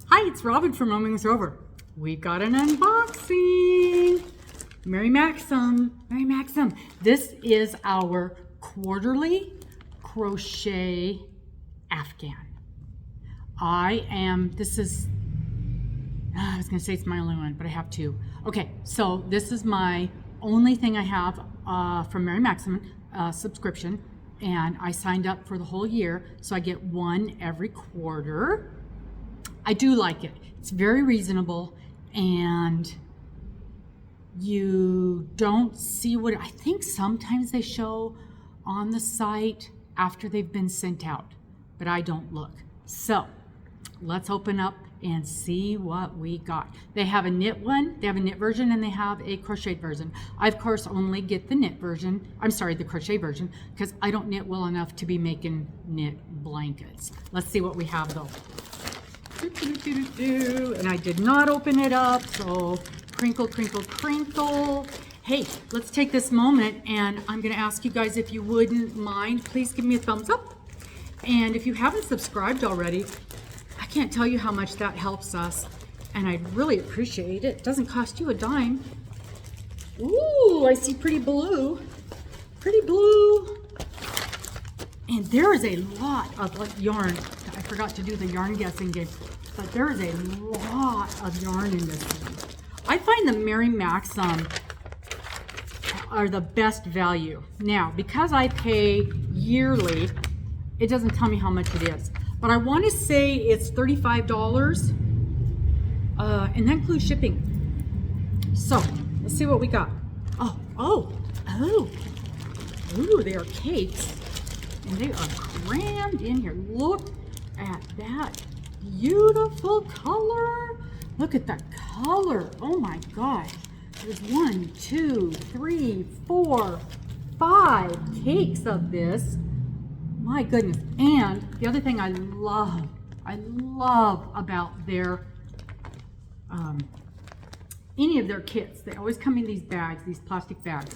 Hi, it's Robin from Roamingwithrover. We've got an unboxing. Mary Maxim. This is our quarterly Crochet Afghan. I was gonna say it's my only one, but I have two. Okay, so this is my only thing I have from Mary Maxim subscription, and I signed up for the whole year, so I get one every quarter. I do like it. It's very reasonable, and you don't see what I think sometimes they show on the site after they've been sent out, but I don't look. So let's open up and see what we got. They have a knit one, they have a knit version, and they have a crocheted version. I of course only get the knit version, the crochet version, because I don't knit well enough to be making knit blankets. Let's see what we have though. And I did not open it up, so crinkle, crinkle, crinkle. Hey, let's take this moment, and I'm gonna ask you guys, if you wouldn't mind, please give me a thumbs up. And if you haven't subscribed already, I can't tell you how much that helps us, and I'd really appreciate it. It doesn't cost you a dime. Ooh, I see pretty blue. Pretty blue. And there is a lot of yarn. I forgot to do the yarn guessing game, but there is a lot of yarn in this one. I find the Mary Maxim are the best value. Now, because I pay yearly, it doesn't tell me how much it is, but I want to say it's $35, and that includes shipping. So let's see what we got. Oh, they are cakes, and they are crammed in here. Look at that beautiful color. Look at that color. Oh my gosh. There's 1, 2, 3, 4, 5 cakes of this. My goodness. And the other thing I love about their any of their kits, they always come in these bags, these plastic bags.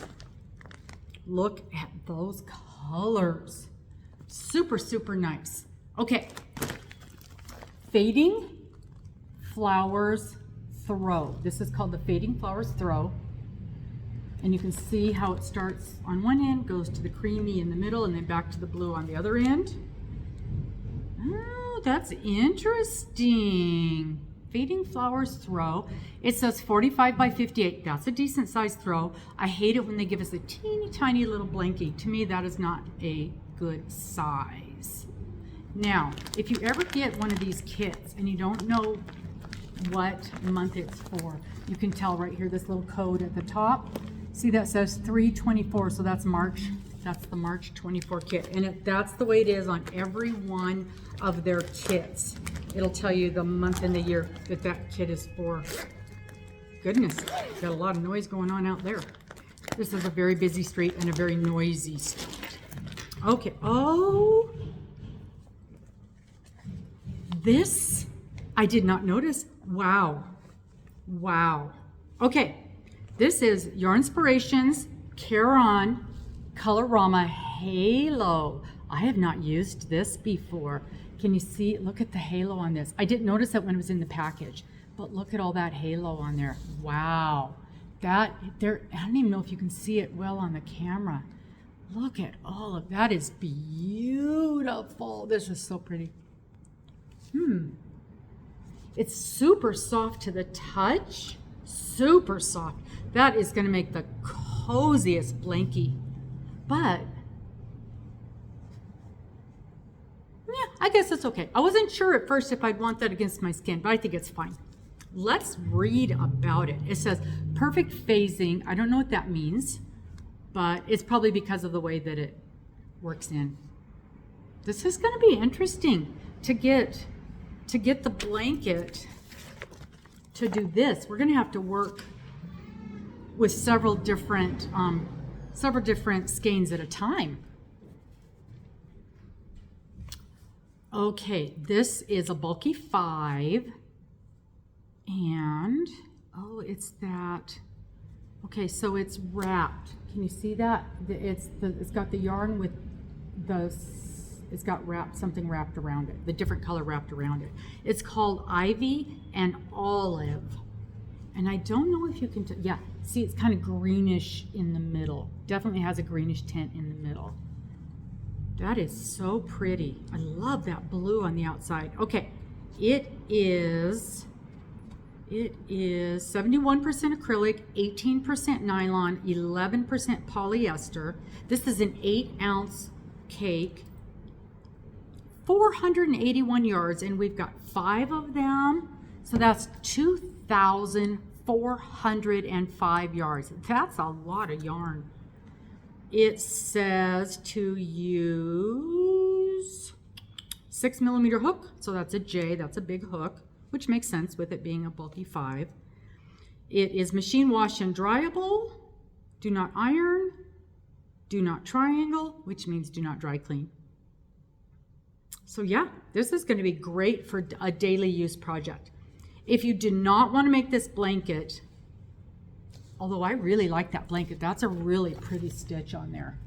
Look at those colors. Super, super nice. Okay. Fading Flowers Throw. This is called the Fading Flowers Throw. And you can see how it starts on one end, goes to the creamy in the middle, and then back to the blue on the other end. Oh, that's interesting. Fading Flowers Throw. It says 45 by 58. That's a decent size throw. I hate it when they give us a teeny tiny little blankie. To me, that is not a good size. Now, if you ever get one of these kits and you don't know what month it's for, you can tell right here, this little code at the top. See, that says 3/24, so that's March. That's the March 24 kit, and that's the way it is on every one of their kits. It'll tell you the month and the year that that kit is for. Goodness, got a lot of noise going on out there. This is a very busy street and a very noisy street. Okay, this I did not notice. Wow. Okay, this is Yarnspirations Caron Colorama Halo. I have not used this before. Can you see? Look at the halo on this. I didn't notice that when it was in the package, but look at all that halo on there. Wow. I don't even know if you can see it well on the camera. Look at all of that. Is beautiful. This is so pretty. It's super soft to the touch. Super soft. That is going to make the coziest blankie. But yeah, I guess it's okay. I wasn't sure at first if I'd want that against my skin, but I think it's fine. Let's read about it. It says perfect phasing. I don't know what that means, but it's probably because of the way that it works in. This is going to be interesting to get the blanket to do this. We're going to have to work with several different skeins at a time. Okay, this is a bulky 5, and it's that. Okay, so it's wrapped. Can you see that? It's got the yarn with the It's got something wrapped around it, the different color wrapped around it. It's called Ivy and Olive. And I don't know if you can, yeah, see it's kind of greenish in the middle. Definitely has a greenish tint in the middle. That is so pretty. I love that blue on the outside. Okay, it is 71% acrylic, 18% nylon, 11% polyester. This is an 8-ounce cake, 481 yards, and we've got 5 of them. So that's 2,405 yards. That's a lot of yarn. It says to use 6mm hook. So that's a J, that's a big hook, which makes sense with it being a bulky 5. It is machine wash and dryable. Do not iron. Do not triangle, which means do not dry clean. So yeah, this is going to be great for a daily use project. If you do not want to make this blanket, although I really like that blanket, that's a really pretty stitch on there.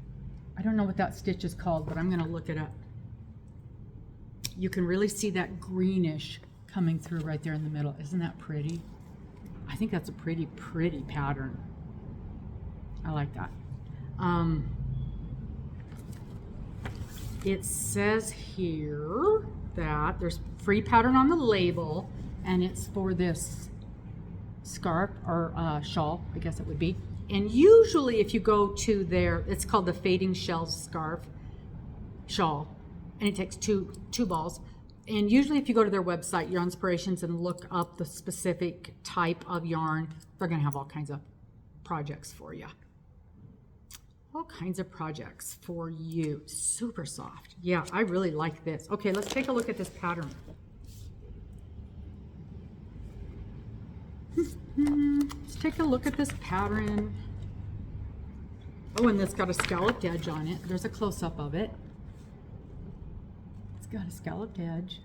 I don't know what that stitch is called, but I'm going to look it up. You can really see that greenish coming through right there in the middle. Isn't that pretty? I think that's a pretty pattern. I like that. It says here that there's free pattern on the label, and it's for this scarf or shawl, I guess it would be. And usually if you go to their, it's called the Fading Shells Scarf Shawl, and it takes two balls. And usually if you go to their website, Yarn Inspirations, and look up the specific type of yarn, they're gonna have all kinds of projects for you. All kinds of projects for you. Super soft. Yeah, I really like this. Okay, let's take a look at this pattern. Let's take a look at this pattern. Oh, and it's got a scalloped edge on it. There's a close-up of it. It's got a scalloped edge.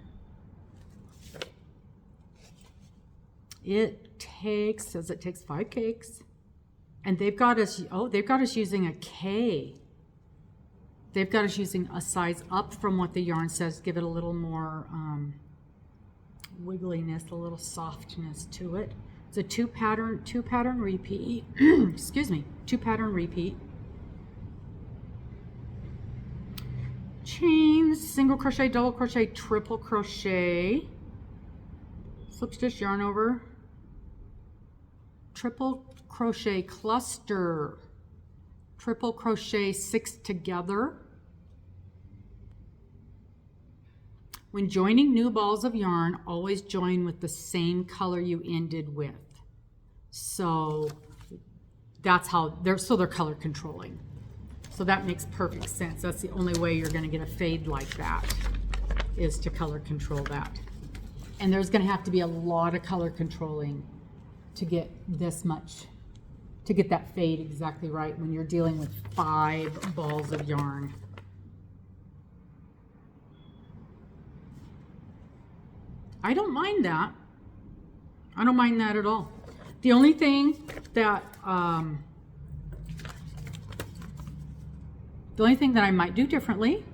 Says it takes 5 cakes. And they've got us, they've got us using a K. They've got us using a size up from what the yarn says, give it a little more wiggliness, a little softness to it. It's a two pattern repeat. Excuse me, 2 pattern repeat. Chains, single crochet, double crochet, triple crochet. Slip stitch yarn over. Triple crochet cluster, triple crochet 6 together. When joining new balls of yarn, always join with the same color you ended with. So that's how they're color controlling. So that makes perfect sense. That's the only way you're going to get a fade like that, is to color control that. And there's going to have to be a lot of color controlling to get this much, to get that fade exactly right when you're dealing with 5 balls of yarn. I don't mind that. I don't mind that at all. The only thing that I might do differently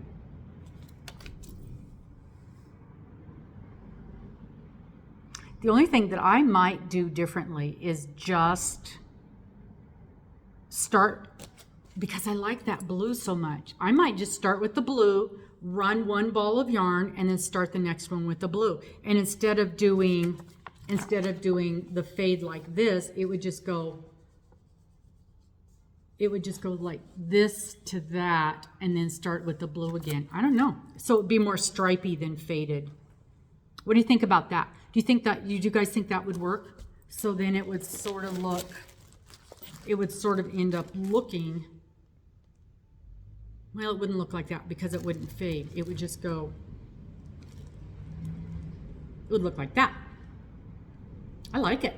is just start, because I like that blue so much, I might just start with the blue, run 1 ball of yarn, and then start the next one with the blue. And instead of doing the fade like this, it would just go like this to that, and then start with the blue again. I don't know. So it would be more stripy than faded. What do you think about that? Do you guys think that would work? So then it would sort of end up looking, well, it wouldn't look like that because it wouldn't fade. It would just go, it would look like that. I like it.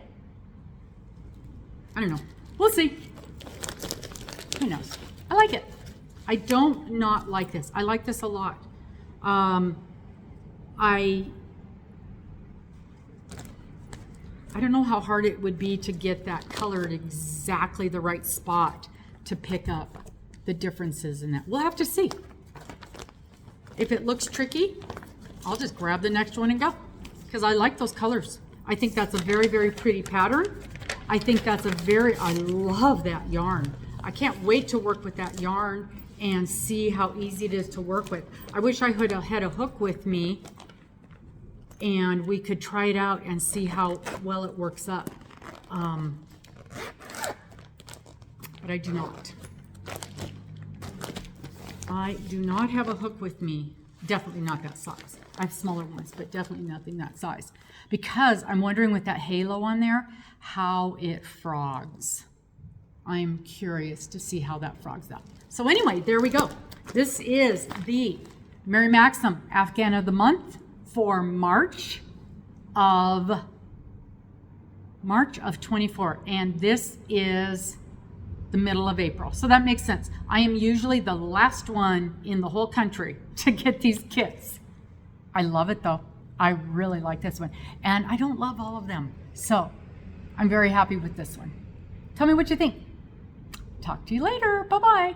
I don't know. We'll see. Who knows? I like it. I don't not like this. I like this a lot. I don't know how hard it would be to get that color at exactly the right spot to pick up the differences in that. We'll have to see. if it looks tricky, I'll just grab the next one and go, because I like those colors. I think that's a very, very pretty pattern. I think that's I love that yarn. I can't wait to work with that yarn and see how easy it is to work with. I wish I had a hook with me and we could try it out and see how well it works up. But I do not. I do not have a hook with me. Definitely not that size. I have smaller ones, but definitely nothing that size. Because I'm wondering with that halo on there, how it frogs. I'm curious to see how that frogs out. So anyway, there we go. This is the Mary Maxim Afghan of the month for March of 24. And this is the middle of April. So that makes sense. I am usually the last one in the whole country to get these kits. I love it though. I really like this one. And I don't love all of them. So I'm very happy with this one. Tell me what you think. Talk to you later. Bye-bye.